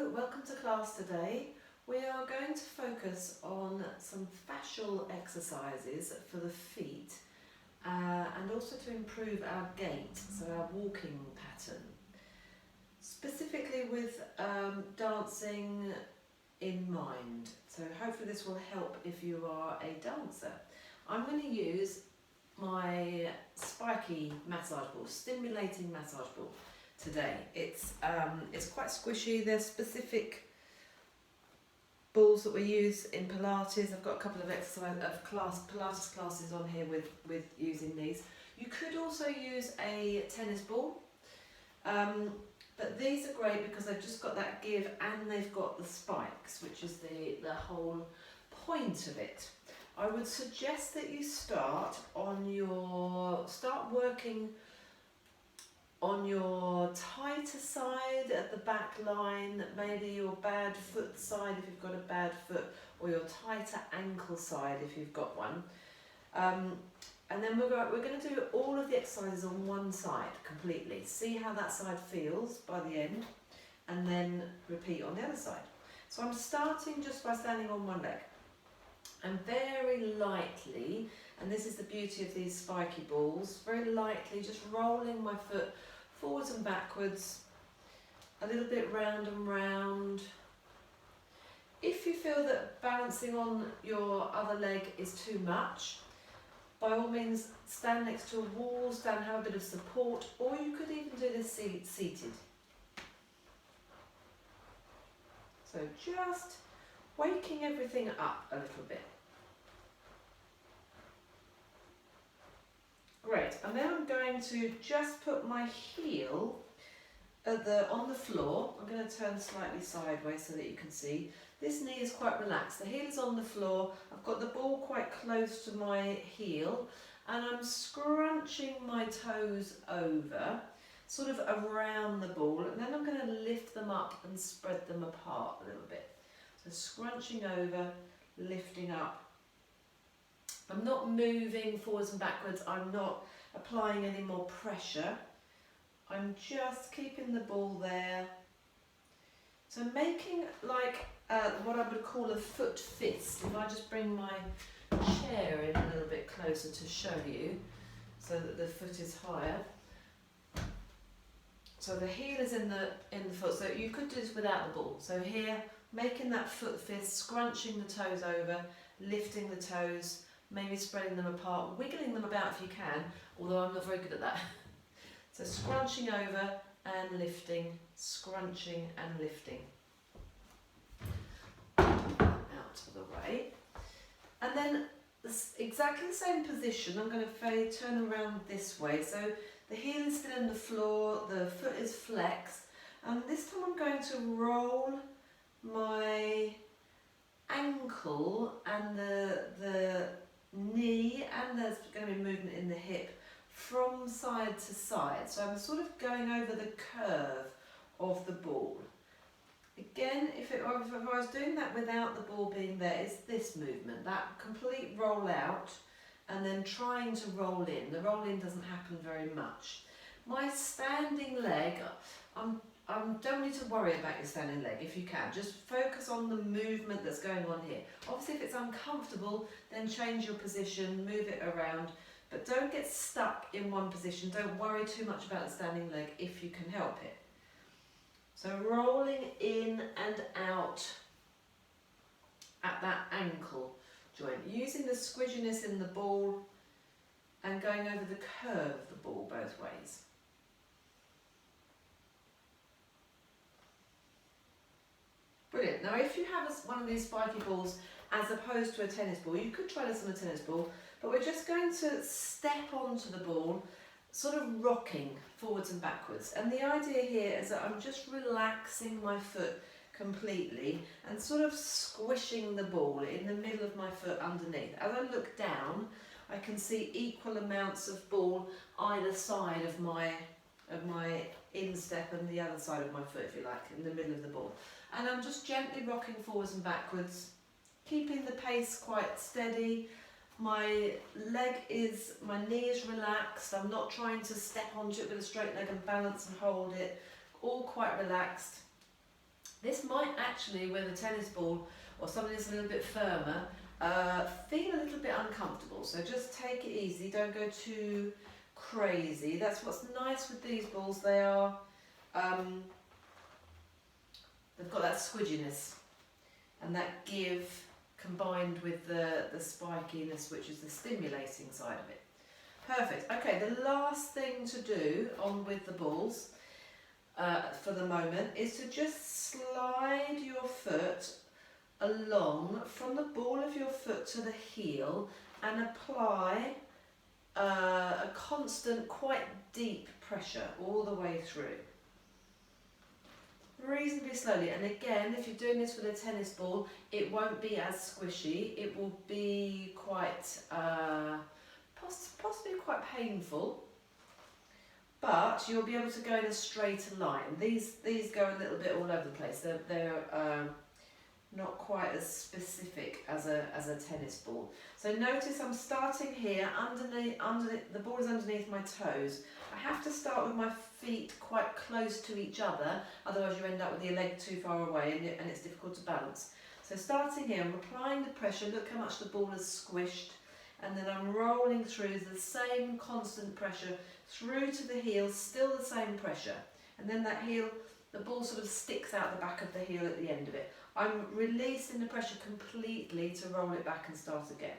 Hello, welcome to class today. We are going to focus on some fascial exercises for the feet and also to improve our gait, so our walking pattern. Specifically with dancing in mind. So hopefully this will help if you are a dancer. I'm going to use my spiky massage ball, stimulating massage ball today. It's quite squishy. There's specific balls that we use in Pilates. I've got a couple of Pilates classes on here with using these. You could also use a tennis ball, but these are great because they've just got that give and they've got the spikes, which is the whole point of it. I would suggest that you start working on your tighter side at the back line, maybe your bad foot side if you've got a bad foot, or your tighter ankle side if you've got one. And then we're going to do all of the exercises on one side completely. See how that side feels by the end, and then repeat on the other side. So I'm starting just by standing on one leg. And very lightly, and this is the beauty of these spiky balls, very lightly just rolling my foot forwards and backwards, a little bit round and round. If you feel that balancing on your other leg is too much, by all means stand next to a wall, have a bit of support, or you could even do this seated. So just waking everything up a little bit. Great, and then I'm going to just put my heel on the floor. I'm going to turn slightly sideways so that you can see. This knee is quite relaxed. The heel is on the floor. I've got the ball quite close to my heel, and I'm scrunching my toes over, sort of around the ball, and then I'm going to lift them up and spread them apart a little bit. So scrunching over, lifting up. I'm not moving forwards and backwards, I'm not applying any more pressure. I'm just keeping the ball there. So making like what I would call a foot fist. If I just bring my chair in a little bit closer to show you, so that the foot is higher. So the heel is in the foot, so you could do this without the ball. So here, making that foot fist, scrunching the toes over, lifting the toes, maybe spreading them apart, wiggling them about if you can, although I'm not very good at that. So scrunching over and lifting, scrunching and lifting. Out of the way. And then exactly the same position, I'm going to turn around this way. So the heel is still in the floor, the foot is flexed, and this time I'm going to roll my ankle and the knee, and there's going to be movement in the hip from side to side. So I'm sort of going over the curve of the ball. Again, if I was doing that without the ball being there, it's this movement, that complete roll out and then trying to roll in. The roll in doesn't happen very much. My standing leg, don't need to worry about your standing leg if you can. Just focus on the movement that's going on here. Obviously, if it's uncomfortable, then change your position, move it around, but don't get stuck in one position. Don't worry too much about the standing leg if you can help it. So rolling in and out at that ankle joint, using the squishiness in the ball and going over the curve of the ball both ways. Brilliant. Now if you have one of these spiky balls as opposed to a tennis ball, you could try this on a tennis ball, but we're just going to step onto the ball, sort of rocking forwards and backwards. And the idea here is that I'm just relaxing my foot completely and sort of squishing the ball in the middle of my foot underneath. As I look down, I can see equal amounts of ball either side of my instep and the other side of my foot, if you like, in the middle of the ball. And I'm just gently rocking forwards and backwards, keeping the pace quite steady. My knee is relaxed. I'm not trying to step onto it with a straight leg and balance and hold it. All quite relaxed. This might actually, with a tennis ball or something that's a little bit firmer, feel a little bit uncomfortable. So just take it easy, don't go too crazy. That's what's nice with these balls. They are, they've got that squidginess and that give combined with the spikiness, which is the stimulating side of it. Perfect. Okay, the last thing to do on with the balls for the moment is to just slide your foot along from the ball of your foot to the heel and apply a constant, quite deep pressure all the way through. Reasonably slowly, and again, if you're doing this with a tennis ball, it won't be as squishy. It will be quite, possibly quite painful, but you'll be able to go in a straighter line. These go a little bit all over the place. They're not quite as specific as a tennis ball. So notice I'm starting here underneath the ball is underneath my toes. I have to start with my feet quite close to each other, otherwise you end up with your leg too far away and it's difficult to balance. So starting here, I'm applying the pressure, look how much the ball is squished, and then I'm rolling through the same constant pressure through to the heel, still the same pressure. And then that heel, the ball sort of sticks out the back of the heel at the end of it. I'm releasing the pressure completely to roll it back and start again.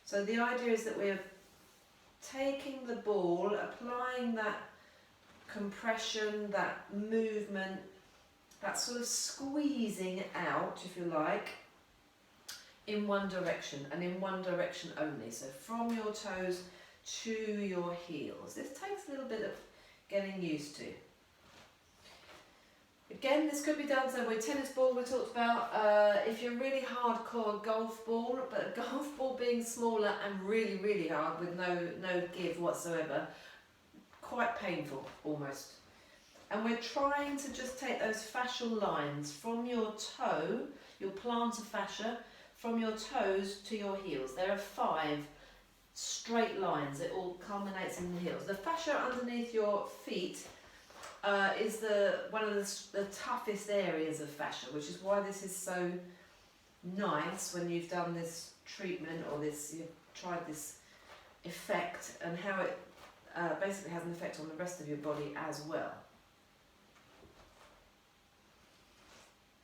So the idea is that we're taking the ball, applying that compression, that movement, that sort of squeezing out, if you like, in one direction and in one direction only. So from your toes to your heels. This takes a little bit of getting used to. Again, this could be done, so with tennis ball we talked about, if you're really hardcore golf ball, but a golf ball being smaller and really, really hard with no give whatsoever, quite painful almost. And we're trying to just take those fascial lines from your toe, your plantar fascia, from your toes to your heels. There are 5 straight lines, it all culminates in the heels. The fascia underneath your feet is one of the toughest areas of fascia, which is why this is so nice when you've done this treatment or you've tried this effect, and how it basically has an effect on the rest of your body as well.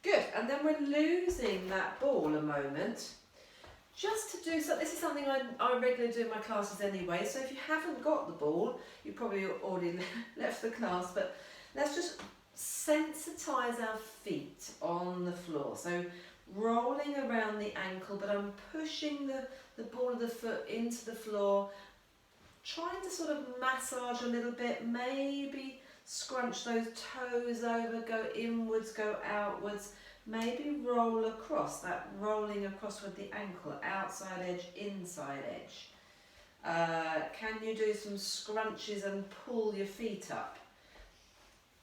Good, and then we're losing that ball a moment just to do so. This is something I regularly do in my classes anyway, so if you haven't got the ball, you probably already left the class, but let's just sensitise our feet on the floor. So rolling around the ankle, but I'm pushing the ball of the foot into the floor, trying to sort of massage a little bit, maybe scrunch those toes over, go inwards, go outwards, maybe roll across, that rolling across with the ankle, outside edge, inside edge. Can you do some scrunches and pull your feet up?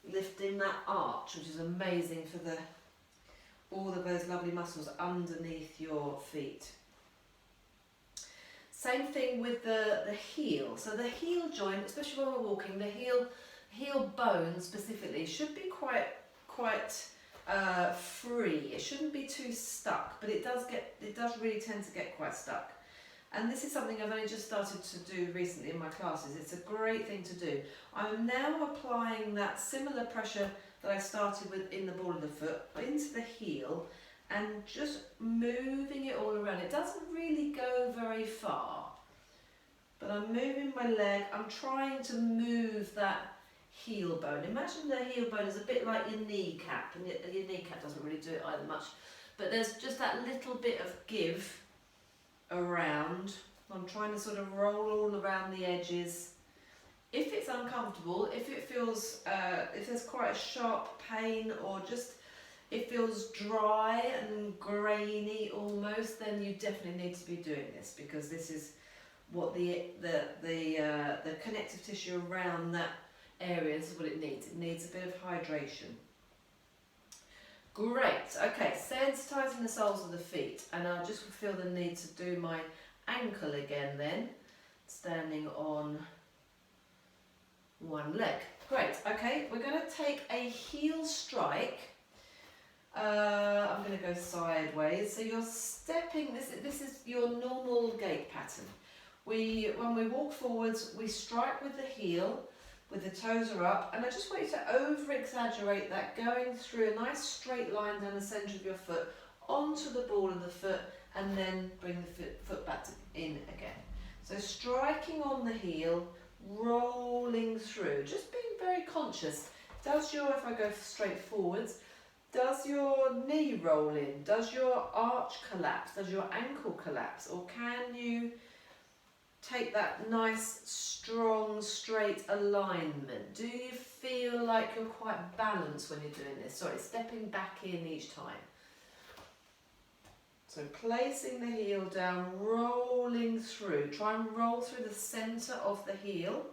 Lifting that arch, which is amazing for all of those lovely muscles underneath your feet. Same thing with the heel. So the heel joint, especially when we're walking, the heel bone specifically should be quite free. It shouldn't be too stuck, but it does really tend to get quite stuck. And this is something I've only just started to do recently in my classes. It's a great thing to do. I'm now applying that similar pressure that I started with in the ball of the foot into the heel and just moving it all around. It doesn't really go very far, but I'm moving my leg. I'm trying to move that heel bone. Imagine the heel bone is a bit like your kneecap, and your kneecap doesn't really do it either much, but there's just that little bit of give around. I'm trying to sort of roll all around the edges. If it's uncomfortable, if it feels, if there's quite a sharp pain, or just it feels dry and grainy almost, then you definitely need to be doing this, because this is what the connective tissue around that area is what it needs. It needs a bit of hydration. Great, okay, sensitising the soles of the feet, and I just feel the need to do my ankle again then, standing on one leg. Great, okay, we're going to take a heel strike. I'm going to go sideways. So you're stepping, this is your normal gait pattern. When we walk forwards, we strike with the heel, with the toes are up, and I just want you to over-exaggerate that, going through a nice straight line down the centre of your foot, onto the ball of the foot, and then bring the foot back in again. So striking on the heel, rolling through, just being very conscious. If I go straight forwards, does your knee roll in? Does your arch collapse? Does your ankle collapse? Or can you take that nice, strong, straight alignment? Do you feel like you're quite balanced when you're doing this? Sorry, stepping back in each time. So placing the heel down, rolling through. Try and roll through the centre of the heel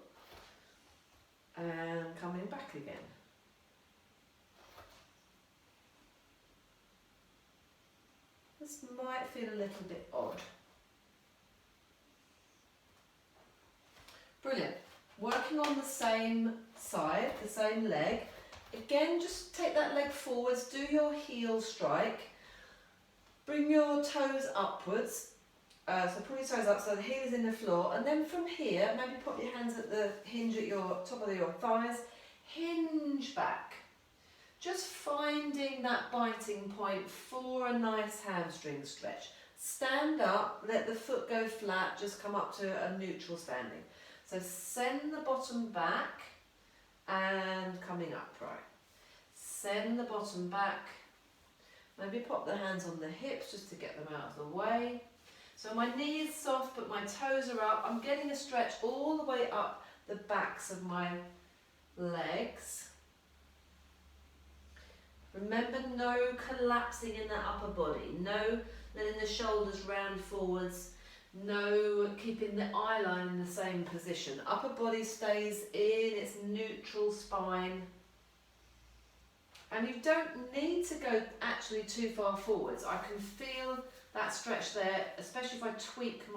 and coming back again. This might feel a little bit odd. Brilliant. Working on the same side, the same leg. Again, just take that leg forwards, do your heel strike. Bring your toes upwards. So pull your toes up so the heel is in the floor. And then from here, maybe put your hands at the hinge at your top of your thighs. Hinge back. Just finding that biting point for a nice hamstring stretch. Stand up, let the foot go flat, just come up to a neutral standing. So send the bottom back and coming upright. Send the bottom back. Maybe pop the hands on the hips just to get them out of the way. So my knee is soft but my toes are up. I'm getting a stretch all the way up the backs of my legs. Remember, no collapsing in that upper body. No letting the shoulders round forwards. No keeping the eye line in the same position. Upper body stays in its neutral spine. And you don't need to go actually too far forwards. I can feel that stretch there, especially if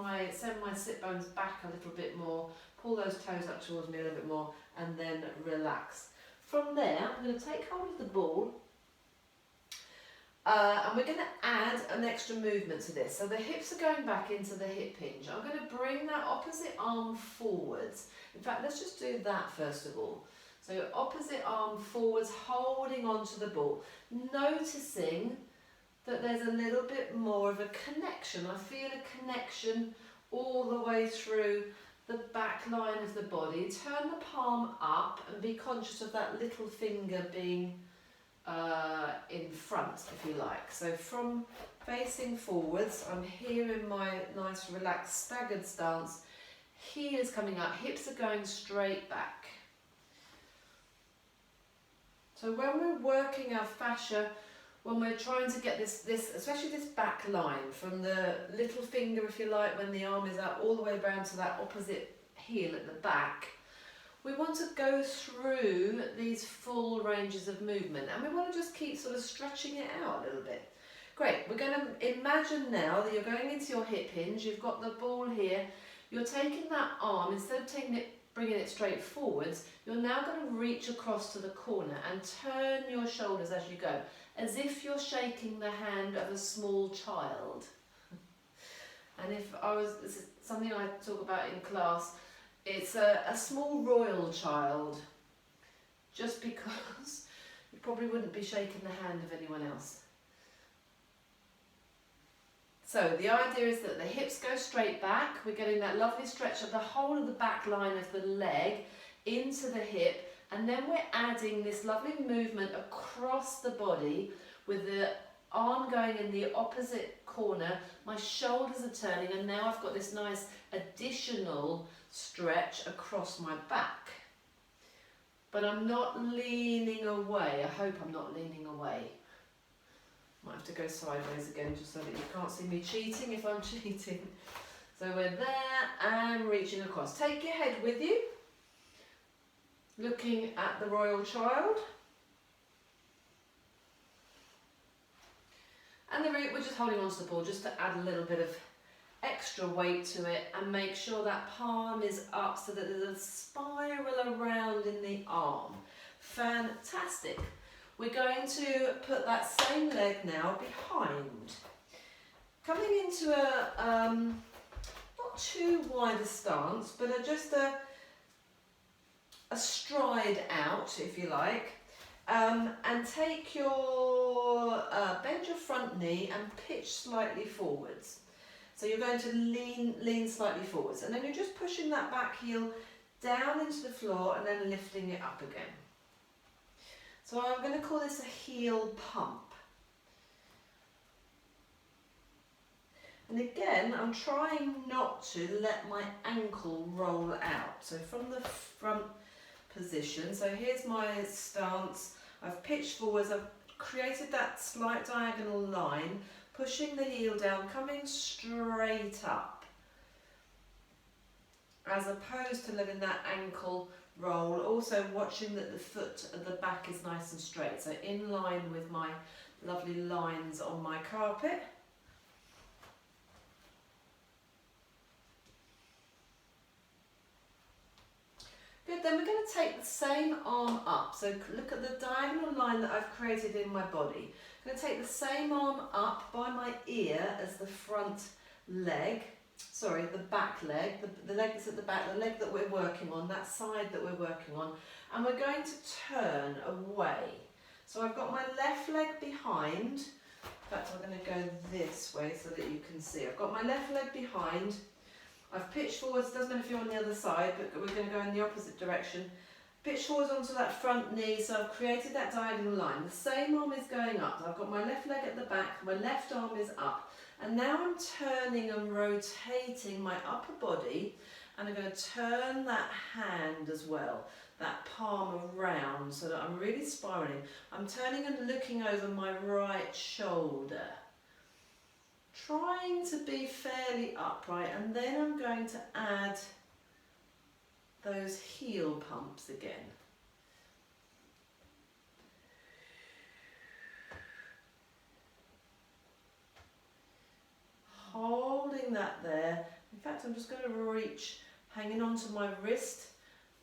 I send my sit bones back a little bit more, pull those toes up towards me a little bit more, and then relax. From there, I'm going to take hold of the ball, and we're going to add an extra movement to this. So the hips are going back into the hip hinge. I'm going to bring that opposite arm forwards. In fact, let's just do that first of all. So opposite arm forwards, holding onto the ball, noticing that there's a little bit more of a connection. I feel a connection all the way through the back line of the body. Turn the palm up and be conscious of that little finger being in front, if you like. So from facing forwards, I'm here in my nice relaxed staggered stance. Heel is coming up, hips are going straight back. So when we're working our fascia, when we're trying to get this especially this back line, from the little finger, if you like, when the arm is out, all the way down to that opposite heel at the back, we want to go through these full ranges of movement, and we want to just keep sort of stretching it out a little bit. Great, we're going to imagine now that you're going into your hip hinge, you've got the ball here, you're taking that arm, instead of bringing it straight forwards, you're now going to reach across to the corner and turn your shoulders as you go, as if you're shaking the hand of a small child. And this is something I talk about in class, it's a small royal child, just because you probably wouldn't be shaking the hand of anyone else. So the idea is that the hips go straight back, we're getting that lovely stretch of the whole of the back line of the leg into the hip, and then we're adding this lovely movement across the body with the arm going in the opposite corner, my shoulders are turning, and now I've got this nice additional stretch across my back. But I'm not leaning away. I hope I'm not leaning away. Might have to go sideways again just so that you can't see me cheating if I'm cheating. So we're there and reaching across. Take your head with you, looking at the royal child. And we're just holding on to the ball just to add a little bit of extra weight to it and make sure that palm is up so that there's a spiral around in the arm. Fantastic. We're going to put that same leg now behind. Coming into a not too wide a stance, but just a stride out, if you like, and take your, bend your front knee and pitch slightly forwards. So you're going to lean slightly forwards, and then you're just pushing that back heel down into the floor and then lifting it up again. So I'm going to call this a heel pump. And again, I'm trying not to let my ankle roll out. So from the front position, so here's my stance, I've pitched forwards, I've created that slight diagonal line, pushing the heel down, coming straight up, as opposed to letting that ankle roll. Also watching that the foot at the back is nice and straight, so in line with my lovely lines on my carpet. Good, then we're going to take the same arm up. So look at the diagonal line that I've created in my body. I'm going to take the same arm up by my ear as the front leg, sorry, the back leg, the leg that's at the back, the leg that we're working on, that side that we're working on, and we're going to turn away. So I've got my left leg behind. In fact, I'm going to go this way so that you can see. I've got my left leg behind. I've pitched forwards, doesn't matter if you're on the other side, but we're going to go in the opposite direction. Pitch forwards onto that front knee, so I've created that diagonal line. The same arm is going up. I've got my left leg at the back, my left arm is up. And now I'm turning and rotating my upper body, and I'm going to turn that hand as well, that palm around, so that I'm really spiraling. I'm turning and looking over my right shoulder, trying to be fairly upright, and then I'm going to add those heel pumps again. Holding that there. In fact, I'm just going to reach, hanging onto my wrist,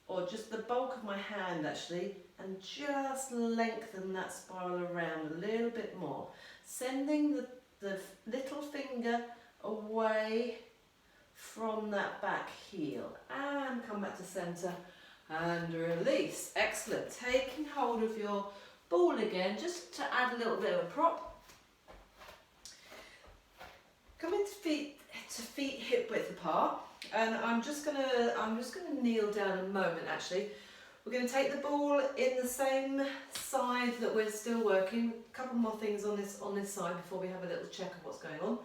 or just the bulk of my hand actually, and just lengthen that spiral around a little bit more. Sending the little finger away from that back heel, and come back to centre and release. Excellent. Taking hold of your ball again, just to add a little bit of a prop. Coming to feet hip width apart, and I'm just gonna kneel down a moment. Actually, we're going to take the ball in the same side that we're still working. A couple more things on this side before we have a little check of what's going on.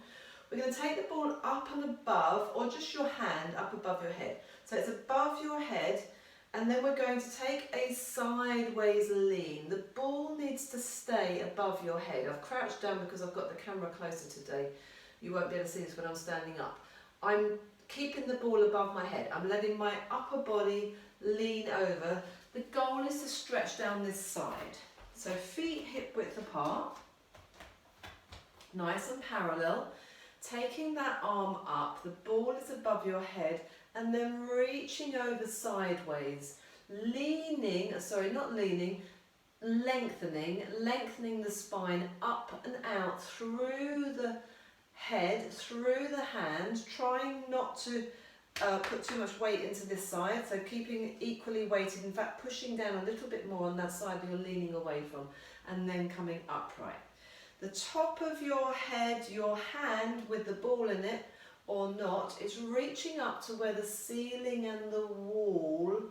We're going to take the ball up and above, or just your hand up above your head. So it's above your head, and then we're going to take a sideways lean. The ball needs to stay above your head. I've crouched down because I've got the camera closer today. You won't be able to see this when I'm standing up. I'm keeping the ball above my head. I'm letting my upper body lean over. The goal is to stretch down this side. So feet hip width apart, nice and parallel. Taking that arm up, the ball is above your head, and then reaching over sideways, lengthening the spine up and out through the head, through the hand, trying not to put too much weight into this side, so keeping equally weighted, in fact pushing down a little bit more on that side that you're leaning away from, and then coming upright. The top of your head, your hand with the ball in it or not, is reaching up to where the ceiling and the wall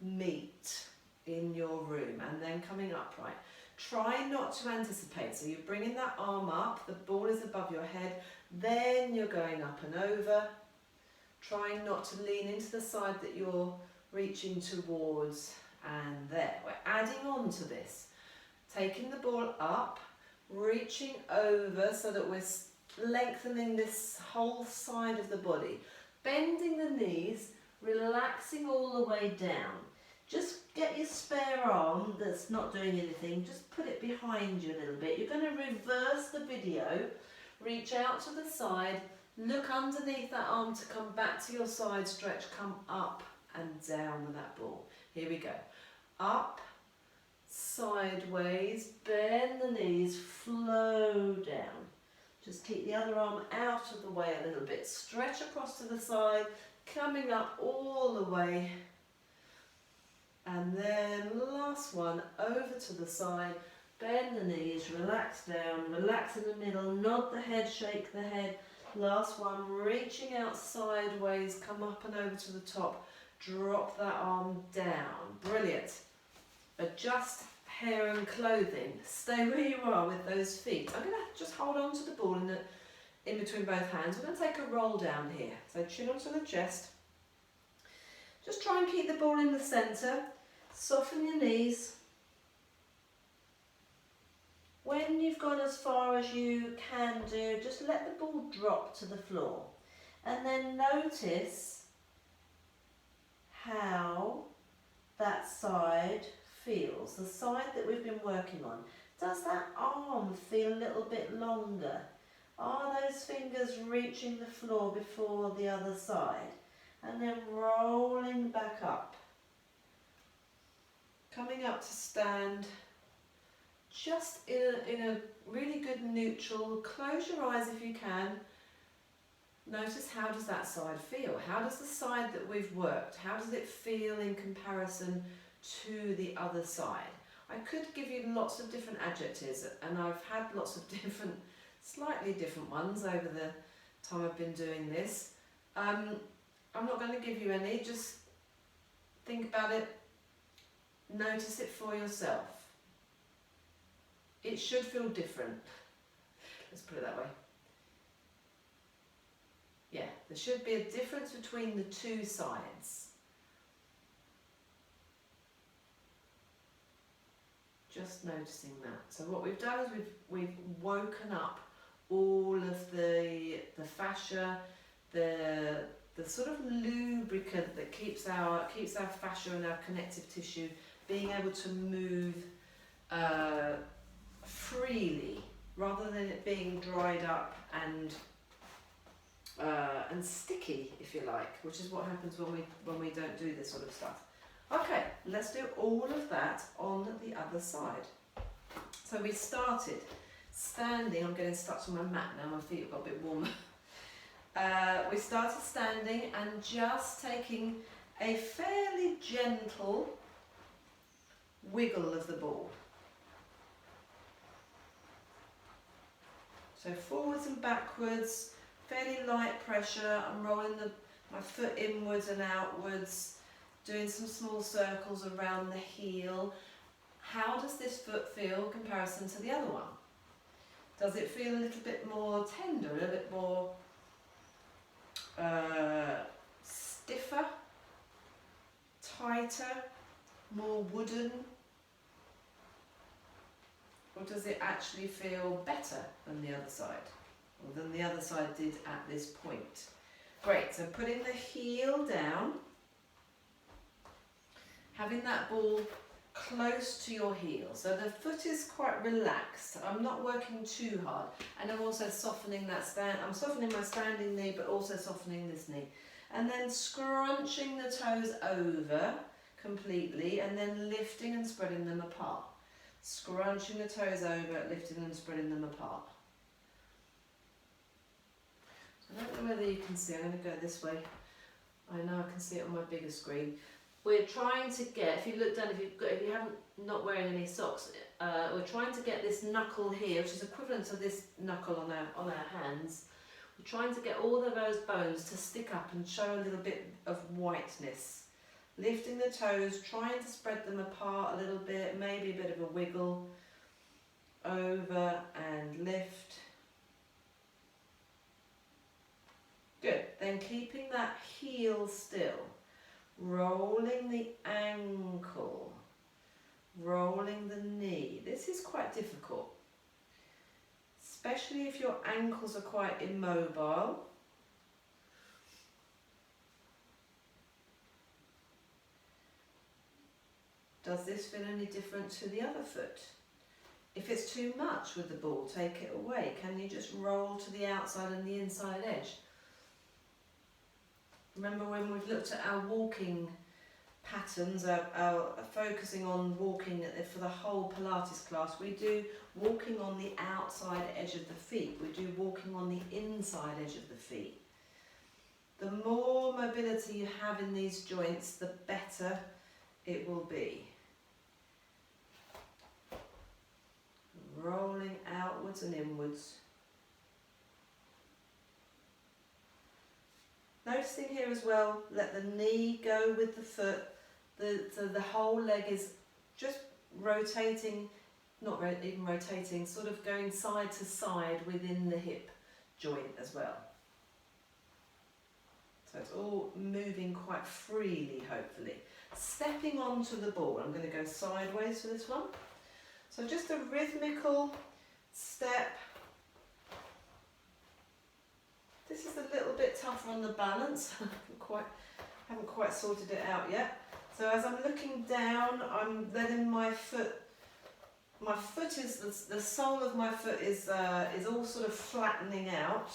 meet in your room, and then coming upright. Try not to anticipate, so you're bringing that arm up, the ball is above your head, then you're going up and over, trying not to lean into the side that you're reaching towards, and there. We're adding on to this, taking the ball up, reaching over so that we're lengthening this whole side of the body, bending the knees, relaxing all the way down. Just get your spare arm that's not doing anything, just put it behind you a little bit. You're going to reverse the video, reach out to the side, Look underneath that arm to come back to your side stretch, come up and down with that ball. Here we go. Up, sideways, bend the knees, flow down. Just keep the other arm out of the way a little bit. Stretch across to the side, coming up all the way. And then last one, over to the side, bend the knees, relax down, relax in the middle, nod the head, shake the head. Last one, reaching out sideways, come up and over to the top, drop that arm down. Brilliant. Adjust hair and clothing. Stay where you are with those feet. I'm going to just hold on to the ball in between both hands. We're going to take a roll down here. So chin onto the chest. Just try and keep the ball in the centre. Soften your knees. When you've gone as far as you can do, just let the ball drop to the floor. And then notice how that side feels, the side that we've been working on. Does that arm feel a little bit longer? Are those fingers reaching the floor before the other side? And then rolling back up. Coming up to stand, just in a really good neutral. Close your eyes if you can. Notice, how does that side feel? How does the side that we've worked, how does it feel in comparison to the other side? I could give you lots of different adjectives, and I've had lots of different, slightly different ones over the time I've been doing this. I'm not going to give you any, just think about it, notice it for yourself. It should feel different. Let's put it that way. Yeah, there should be a difference between the two sides. Just noticing that. So what we've done is we've woken up all of the fascia, the sort of lubricant that keeps our fascia and our connective tissue being able to move freely, rather than it being dried up and sticky, if you like, which is what happens when we don't do this sort of stuff. Okay, let's do all of that on the other side. So we started standing. I'm getting stuck on my mat now, my feet have got a bit warmer. We started standing and just taking a fairly gentle wiggle of the ball. So forwards and backwards, fairly light pressure. I'm rolling my foot inwards and outwards, doing some small circles around the heel. How does this foot feel in comparison to the other one? Does it feel a little bit more tender, a little bit more stiffer, tighter, more wooden? Or does it actually feel better than the other side, or than the other side did at this point? Great, so putting the heel down, having that ball close to your heel. So the foot is quite relaxed. I'm not working too hard. And I'm also softening that stand. I'm softening my standing knee, but also softening this knee. And then scrunching the toes over completely, and then lifting and spreading them apart. Scrunching the toes over, lifting and spreading them apart. I don't know whether you can see. I'm going to go this way. I know I can see it on my bigger screen. We're trying to get, if you look down, if you haven't not wearing any socks, we're trying to get this knuckle here, which is equivalent to this knuckle on our hands. We're trying to get all of those bones to stick up and show a little bit of whiteness. Lifting the toes, trying to spread them apart a little bit, maybe a bit of a wiggle. Over and lift. Good. Then keeping that heel still. Rolling the ankle. Rolling the knee. This is quite difficult, especially if your ankles are quite immobile. Does this feel any different to the other foot? If it's too much with the ball, take it away. Can you just roll to the outside and the inside edge? Remember when we've looked at our walking patterns, our focusing on walking for the whole Pilates class, we do walking on the outside edge of the feet, we do walking on the inside edge of the feet. The more mobility you have in these joints, the better it will be. Rolling outwards and inwards. Noticing here as well, let the knee go with the foot, so the whole leg is just rotating, not even rotating, sort of going side to side within the hip joint as well. So it's all moving quite freely, hopefully. Stepping onto the ball, I'm going to go sideways for this one. So just a rhythmical step. This is a little bit tougher on the balance. haven't quite sorted it out yet. So as I'm looking down, I'm letting my foot is, the sole of my foot is all sort of flattening out,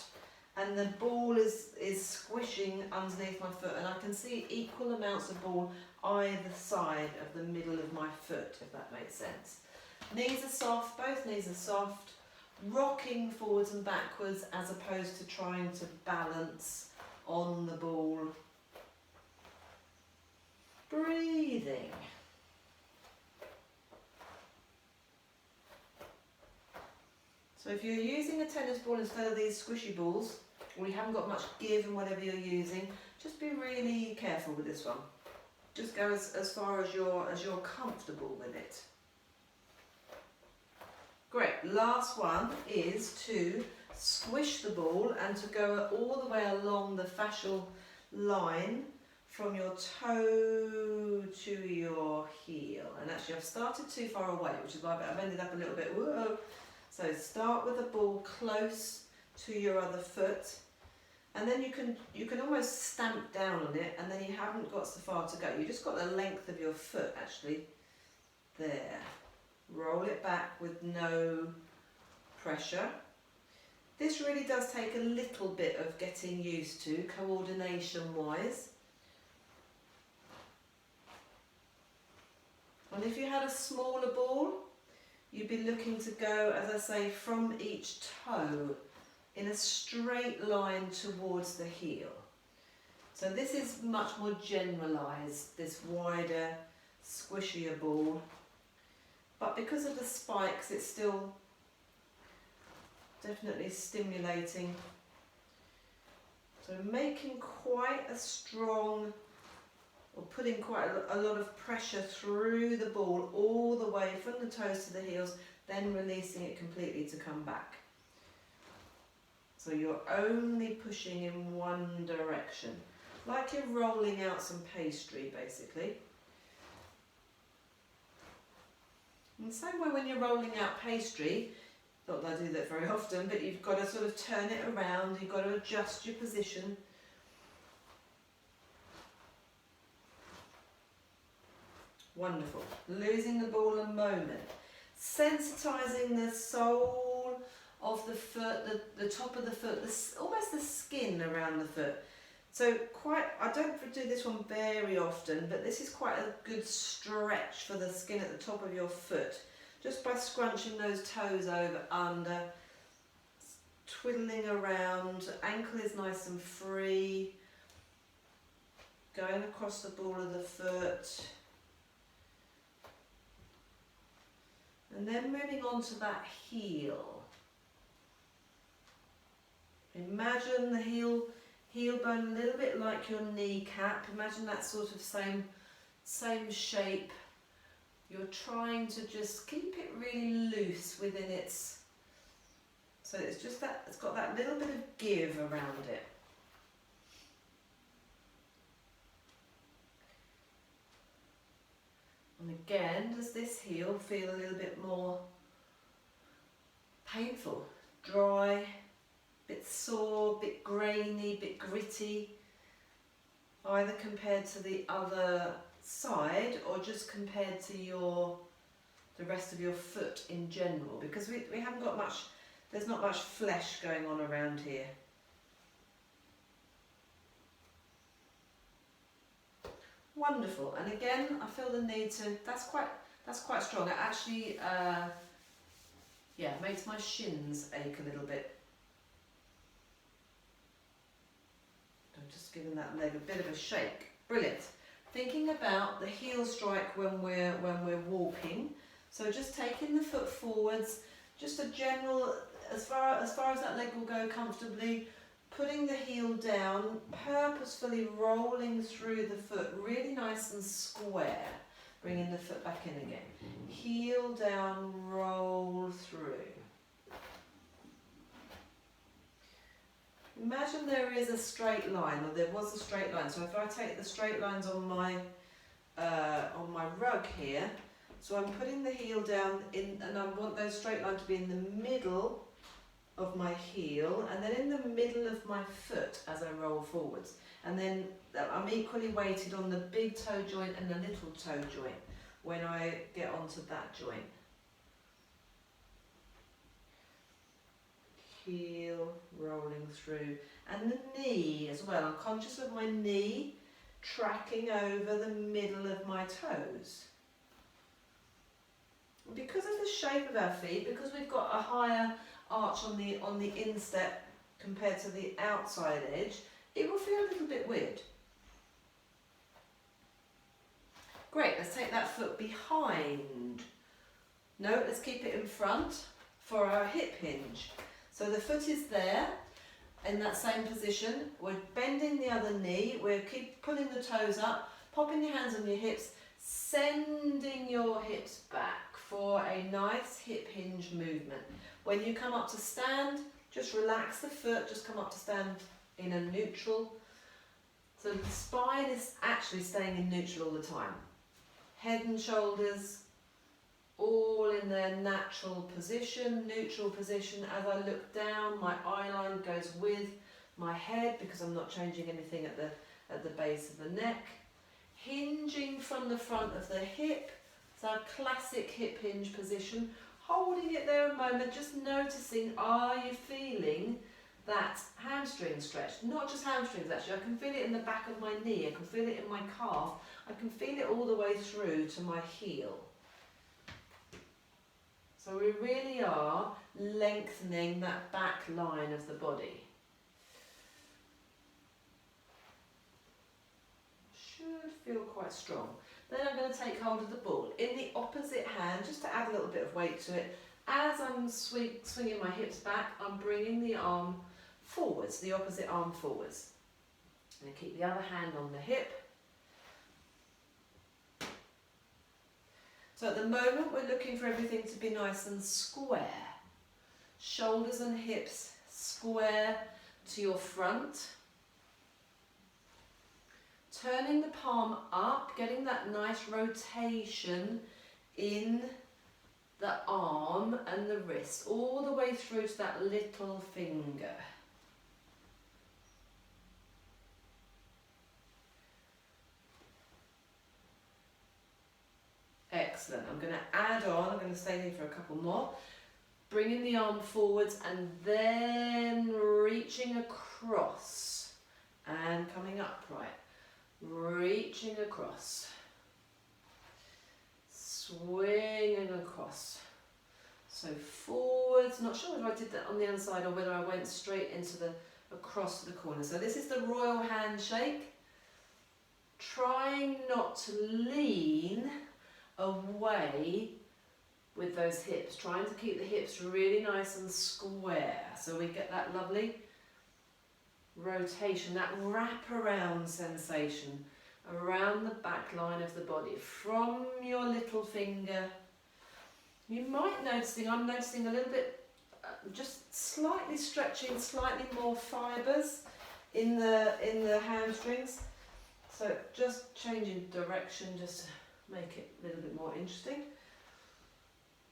and the ball is squishing underneath my foot, and I can see equal amounts of ball either side of the middle of my foot, if that makes sense. Knees are soft, both knees are soft, rocking forwards and backwards as opposed to trying to balance on the ball. Breathing. So if you're using a tennis ball instead of these squishy balls, or you haven't got much give in whatever you're using, just be really careful with this one. Just go as far as you're comfortable with it. Great, last one is to squish the ball and to go all the way along the fascial line from your toe to your heel. And actually I've started too far away, which is why I've ended up a little bit, whoa. So start with the ball close to your other foot, and then you can almost stamp down on it, and then you haven't got so far to go. You just got the length of your foot actually there. Roll it back with no pressure. This really does take a little bit of getting used to, coordination wise. And if you had a smaller ball, you'd be looking to go, as I say, from each toe in a straight line towards the heel. So this is much more generalised, this wider, squishier ball. But because of the spikes, it's still definitely stimulating. So making quite a strong, or putting quite a lot of pressure through the ball all the way from the toes to the heels, then releasing it completely to come back. So you're only pushing in one direction, like you're rolling out some pastry basically. In the same way when you're rolling out pastry, not that I do that very often, but you've got to sort of turn it around, you've got to adjust your position. Wonderful. Losing the ball a moment. Sensitizing the sole of the foot, the top of the foot, almost the skin around the foot. So I don't do this one very often, but this is quite a good stretch for the skin at the top of your foot. Just by scrunching those toes over, under, twiddling around, ankle is nice and free, going across the ball of the foot. And then moving on to that heel. Imagine the heel bone a little bit like your kneecap. Imagine that sort of same shape. You're trying to just keep it really loose within its, so it's just that, it's got that little bit of give around it. And again, does this heel feel a little bit more painful, dry, bit sore, bit grainy, bit gritty, either compared to the other side or just compared to the rest of your foot in general, because we haven't got much, there's not much flesh going on around here. Wonderful. And again, I feel the need to, that's quite strong. It actually, yeah, makes my shins ache a little bit. I'm just giving that leg a bit of a shake. Brilliant. Thinking about the heel strike when we're walking. So just taking the foot forwards, just a general, as far as that leg will go comfortably, putting the heel down, purposefully rolling through the foot, really nice and square, bringing the foot back in again. Heel down, roll through. Imagine there is a straight line, or there was a straight line. So if I take the straight lines on my rug here, so I'm putting the heel down in, and I want those straight lines to be in the middle of my heel, and then in the middle of my foot as I roll forwards. And then I'm equally weighted on the big toe joint and the little toe joint when I get onto that joint. Heel rolling through, and the knee as well. I'm conscious of my knee tracking over the middle of my toes. Because of the shape of our feet, because we've got a higher arch on the instep compared to the outside edge, it will feel a little bit weird. Great, let's take that foot behind. No, let's keep it in front for our hip hinge. So the foot is there in that same position. We're bending the other knee. We're keep pulling the toes up, popping your hands on your hips, sending your hips back for a nice hip hinge movement. When you come up to stand, just relax the foot, just come up to stand in a neutral. So the spine is actually staying in neutral all the time. Head and shoulders all in their natural position, neutral position. As I look down, my eye line goes with my head because I'm not changing anything at the base of the neck. Hinging from the front of the hip, it's our classic hip hinge position. Holding it there a moment, just noticing, are you feeling that hamstring stretch? Not just hamstrings actually, I can feel it in the back of my knee, I can feel it in my calf, I can feel it all the way through to my heel. So we really are lengthening that back line of the body. Should feel quite strong. Then I'm going to take hold of the ball in the opposite hand, just to add a little bit of weight to it. As I'm swinging my hips back, I'm bringing the arm forwards, the opposite arm forwards. I'm going to keep the other hand on the hip. So at the moment we're looking for everything to be nice and square. Shoulders and hips square to your front. Turning the palm up, getting that nice rotation in the arm and the wrist, all the way through to that little finger. Excellent. I'm going to add on, I'm going to stay here for a couple more. Bringing the arm forwards and then reaching across and coming upright. Reaching across. Swinging across. So forwards, not sure whether I did that on the inside or whether I went straight into across the corner. So this is the royal handshake. Trying not to lean away with those hips, trying to keep the hips really nice and square so we get that lovely rotation, that wrap-around sensation around the back line of the body from your little finger. You might noticing, I'm noticing a little bit, just slightly stretching, slightly more fibres in the hamstrings. So just changing direction just to make it a little bit more interesting.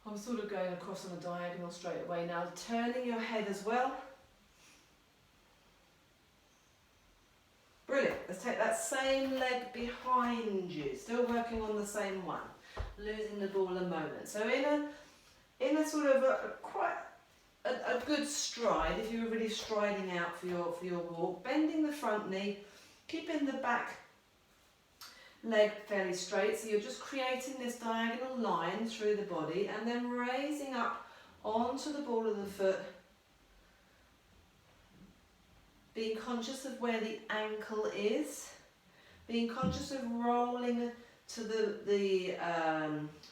I'm sort of going across on a diagonal straight away now, turning your head as well. Brilliant. Let's take that same leg behind you, still working on the same one, losing the ball a moment. So in a sort of quite a good stride, if you were really striding out for your walk, bending the front knee, keeping the back leg fairly straight, so you're just creating this diagonal line through the body and then raising up onto the ball of the foot, being conscious of where the ankle is, being conscious of rolling to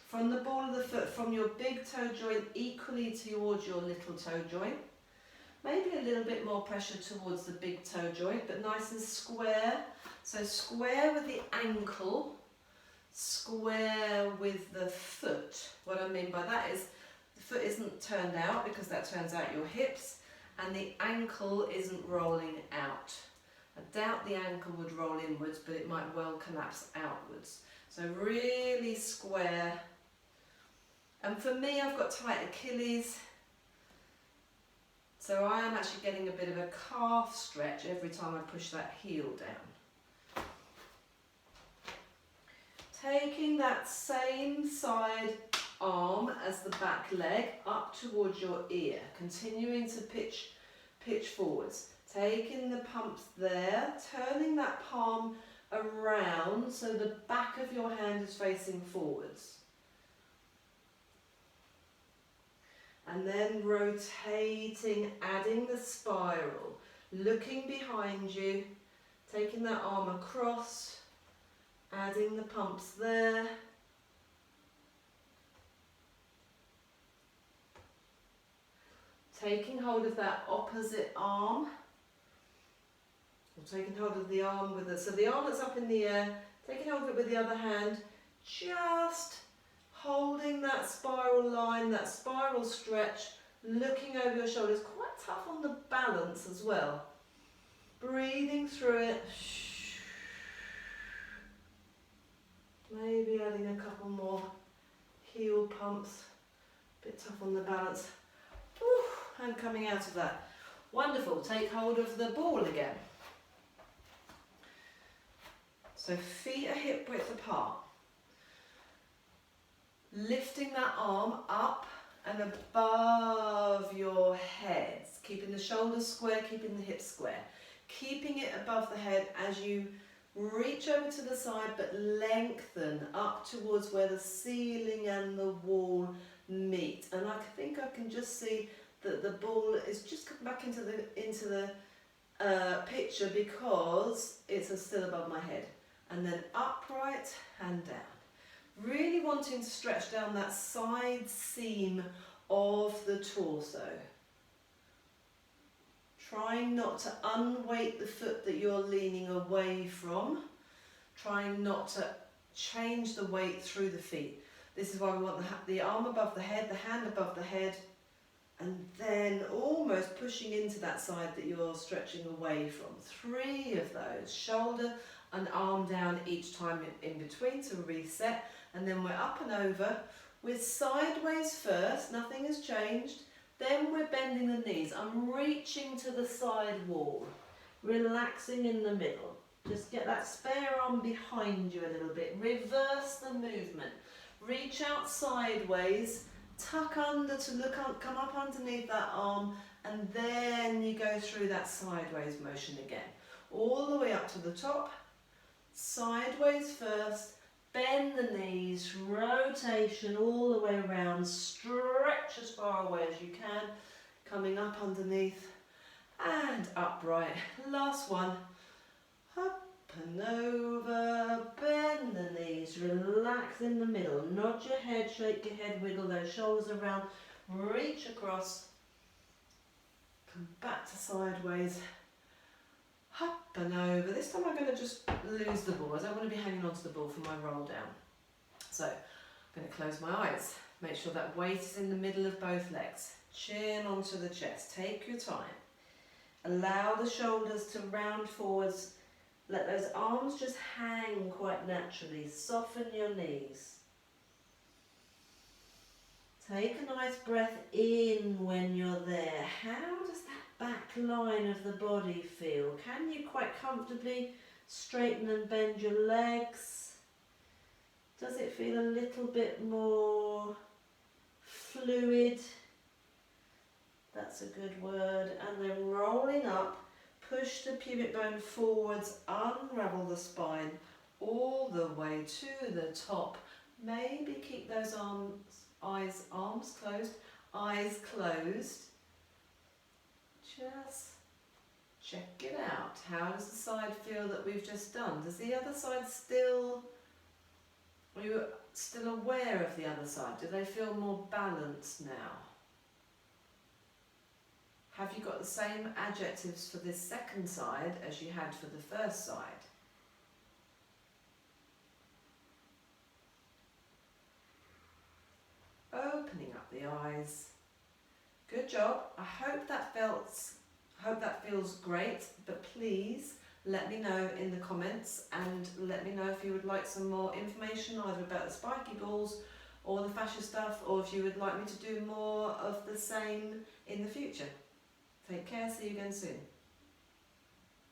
from the ball of the foot, from your big toe joint equally towards your little toe joint. Maybe a little bit more pressure towards the big toe joint, but nice and square. So square with the ankle, square with the foot. What I mean by that is the foot isn't turned out because that turns out your hips, and the ankle isn't rolling out. I doubt the ankle would roll inwards, but it might well collapse outwards. So really square. And for me, I've got tight Achilles, so I am actually getting a bit of a calf stretch every time I push that heel down. Taking that same side arm as the back leg up towards your ear, continuing to pitch forwards. Taking the pumps there, turning that palm around so the back of your hand is facing forwards. And then rotating, adding the spiral, looking behind you, taking that arm across, adding the pumps there. Taking hold of that opposite arm, or taking hold of the arm with it. So the arm that's up in the air, taking hold of it with the other hand, just holding that spiral line, that spiral stretch, looking over your shoulders, quite tough on the balance as well. Breathing through it. Maybe adding a couple more heel pumps, a bit tough on the balance. And coming out of that. Wonderful, take hold of the ball again. So feet are hip width apart. Lifting that arm up and above your head, keeping the shoulders square, keeping the hips square, keeping it above the head as you reach over to the side but lengthen up towards where the ceiling and the wall meet. And I think I can just see that the ball is just coming back into the picture because it's still above my head. And then upright and down. Really wanting to stretch down that side seam of the torso. Trying not to unweight the foot that you're leaning away from. Trying not to change the weight through the feet. This is why we want the arm above the head, the hand above the head, and then almost pushing into that side that you're stretching away from. 3 of those, shoulder and arm down each time in between to reset. And then we're up and over. We're sideways first, nothing has changed. Then we're bending the knees. I'm reaching to the side wall, relaxing in the middle. Just get that spare arm behind you a little bit. Reverse the movement. Reach out sideways, tuck under to come up underneath that arm, and then you go through that sideways motion again. All the way up to the top, sideways first, bend the knees, rotation all the way around, stretch as far away as you can, coming up underneath and upright. Last one, up and over, bend the knees, relax in the middle, nod your head, shake your head, wiggle those shoulders around, reach across, come back to sideways, up and over. This time I'm going to just lose the ball. I don't want to be hanging onto the ball for my roll down. So I'm going to close my eyes. Make sure that weight is in the middle of both legs. Chin onto the chest. Take your time. Allow the shoulders to round forwards. Let those arms just hang quite naturally. Soften your knees. Take a nice breath in when you're there. How does that back line of the body feel? Can you quite comfortably straighten and bend your legs? Does it feel a little bit more fluid? That's a good word. And then rolling up, push the pubic bone forwards, unravel the spine, all the way to the top. Maybe keep those arms closed, eyes closed. Just check it out. How does the side feel that we've just done? Does the other side still, are you still aware of the other side? Do they feel more balanced now? Have you got the same adjectives for this second side as you had for the first side? Opening up the eyes. Good job. I hope that feels great, but please let me know in the comments and let me know if you would like some more information either about the spiky balls or the fascia stuff, or if you would like me to do more of the same in the future. Take care, see you again soon.